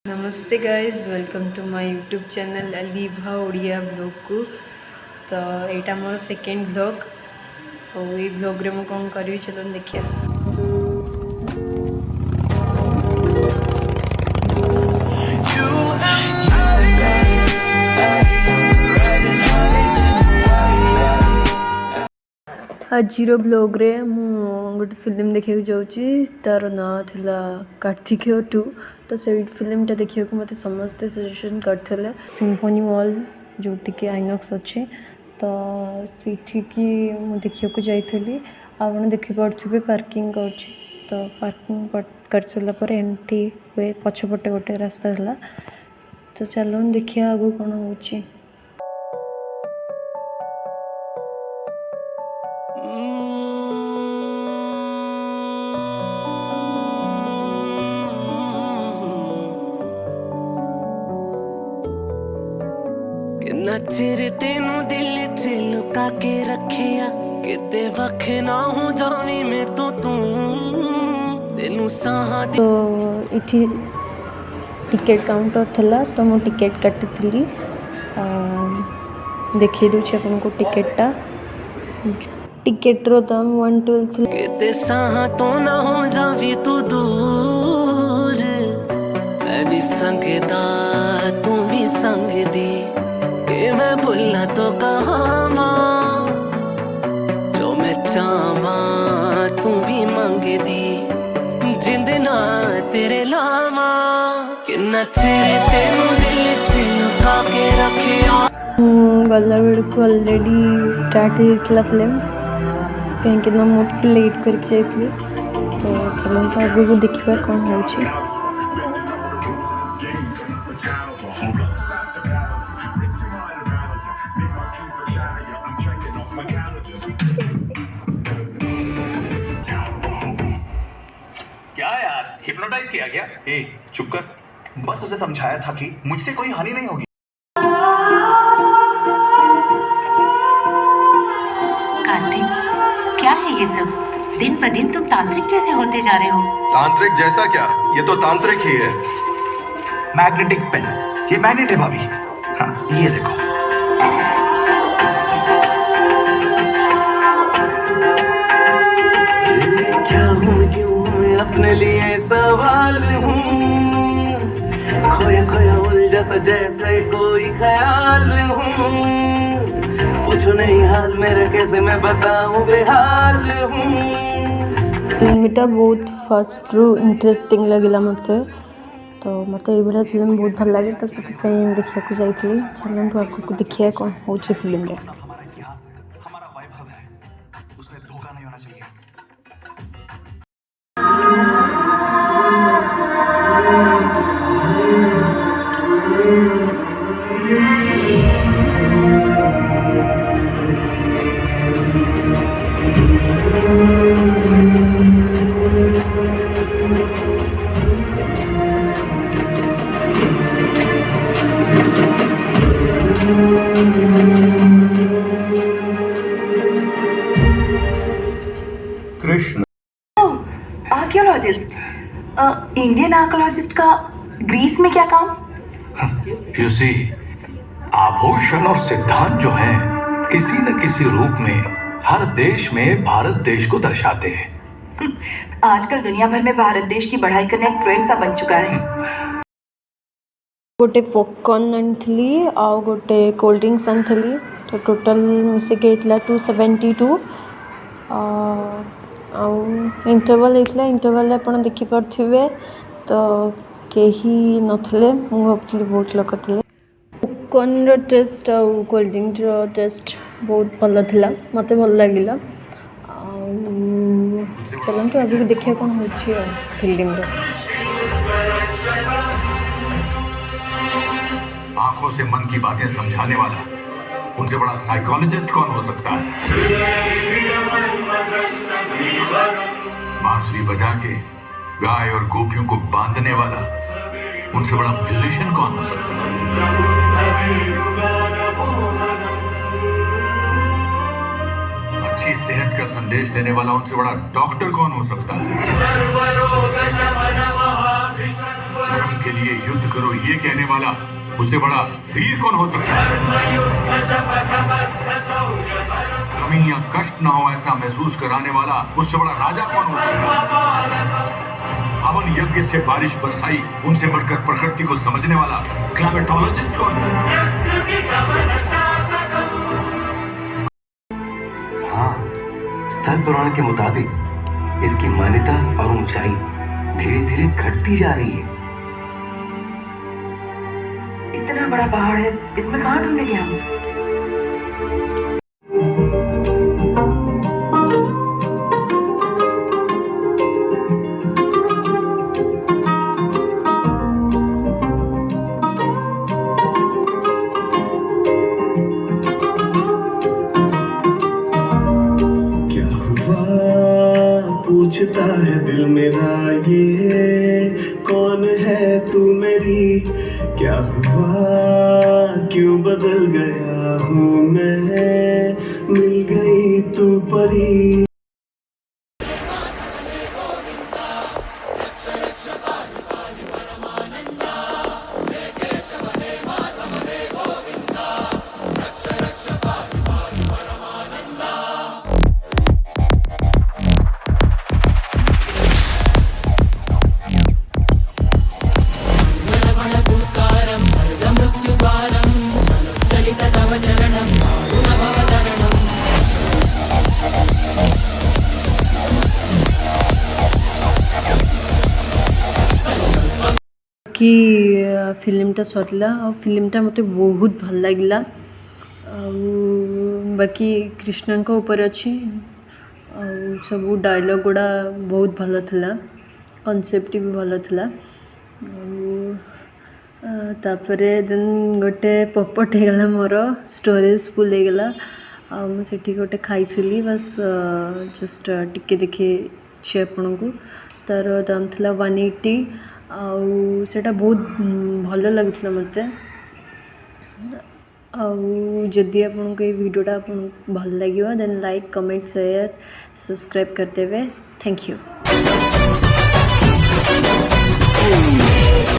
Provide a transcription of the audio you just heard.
नमस्ते guys welcome to my YouTube channel Alibha Odia blog को। तो यहाँ मोर सेकेंड ब्लॉग और ये ब्लॉग रे मु कौन करी चलो देखिए। आजिर ब्लॉग रे मु गोटे फिल्म देखा जाऊँगी तार ना थिला कार्तिकेय 2। तो से फिल्मटा देखा मत समस्ते सजेशन करते सिम्फनी मॉल जो टी आइनक्स अच्छे तो सीठिकी मु देखा जाइली आप देखिपे पार्किंग कर तो पार्किंग कर सारापर एंट्री हुए पछपटे गोटे रास्ता है। तो चलो देखिए आगू कौन हो। नचर तेनू दिल च लुका के रखिया किते वख ना हो जावी मैं तो तू तेनू साहा तो इठी टिकेट काउंटर थला तो मु टिकेट काटी देखी दूची अपन को टिकेटा टिकेट रो दाम 112 किते साहा तो ना हो जावी तू दूर मैं भी संगदा तू भी संग दी मैं भूलना तो कहाँ माँ जो मैं चाहवा तू भी मांग दी जिंद ना तेरे लावा कि नचरे तेनू दिल च लुका के रखिया। गला बेड़ को ऑलरेडी स्टार्ट होता फिल्म कहीं मुझे लेट करके जाइए। तो चलो तो आगे को देखा कौन हो। क्या यार हिप्नोटाइज किया क्या? ए चुप कर, बस उसे समझाया था कि मुझसे कोई हानि नहीं होगी। कार्तिक, क्या है ये सब? दिन ब दिन तुम तांत्रिक जैसे होते जा रहे हो। तांत्रिक जैसा क्या, ये तो तांत्रिक ही है। मैग्नेटिक पेन, ये मैग्नेट है भाभी। हाँ ये देखो। क्या हूँ क्यों मैं अपने लिए सवाल हूँ खोया खोया उलझा सा जैसे कोई ख्याल हूँ पूछो नहीं हाल मेरा कैसे मैं बताऊँ बेहाल हूँ। फिल्मटा बहुत फास्ट रू इंटरेस्टिंग लगला मत तो मत ये फिल्म बहुत भल लगे तो देखा जाइए। चलो तो आपको देखिए कौन हो फिल्म रे। हमारा इतिहास है, हमारा वैभव है, उसमें धोखा नहीं होना चाहिए। कृष्ण आर्कियोलॉजिस्ट, इंडियन आर्कियोलॉजिस्ट का ग्रीस में क्या काम? You see, आभूषण और सिद्धांत जो हैं किसी न किसी रूप में हर देश में भारत देश को दर्शाते हैं। आजकल दुनिया भर में भारत देश की बढ़ाई करना एक ट्रेंड सा बन चुका है। गोटे पॉपकॉर्न आनी आ गोटे कोल्ड ड्रिंक्स आनी तो टोटल मिसिक 272 इंटरवल होता। इंटरवल आप देखिपे तो कहीं नथिले भावुली बहुत लोग थे। पॉपकॉर्न टेस्ट आ कोल्ड ड्रिंक टेस्ट बहुत भल था मत भल लगे। चलो तो आगे देखिए कौन हो फिल्म। आंखों से मन की बातें समझाने वाला उनसे बड़ा साइकोलॉजिस्ट कौन हो सकता है? बांसुरी बजा के गाय और गोपियों को बांधने वाला उनसे बड़ा म्यूजिशियन कौन हो सकता है? अच्छी सेहत का संदेश देने वाला उनसे बड़ा डॉक्टर कौन हो सकता है? धर्म के लिए युद्ध करो ये कहने वाला उससे बड़ा वीर कौन हो सकता है? कमी या कष्ट ना हो ऐसा महसूस कराने वाला उससे बड़ा राजा कौन हो सकता है? हवन यज्ञ से बारिश बरसाई उनसे बढ़कर प्रकृति को समझने वाला क्लाइमेटोलॉजिस्ट कौन है? हाँ, स्थल पुराण के मुताबिक इसकी मान्यता और ऊंचाई धीरे धीरे घटती जा रही है। इतना बड़ा पहाड़ है, इसमें कहाँ ढूंढेंगे हम? क्या हुआ पूछता है दिल मेरा, ये कौन है तू मेरी? क्या हुआ क्यों बदल गया हूँ मैं, मिल गई तू परी। कि फिल्मटा सरिला और फिल्मटा मते बहुत भल लगिला। बाकी कृष्णा ऊपर अच्छी सब डायलॉग गुड़ा बहुत भल था, कॉन्सेप्ट भी भल था। तापरे देन गोटे पपट होगला मोर स्टोरेज फुल होगला। मुझे गोटे खाई बस जस्ट टिके देखे आपण को तार दाम था 180 आउ सेटा बहुत भल लगुला मत। जदि आपको ये वीडियोटा भल लगे then like comment share subscribe करते हुए थैंक यू।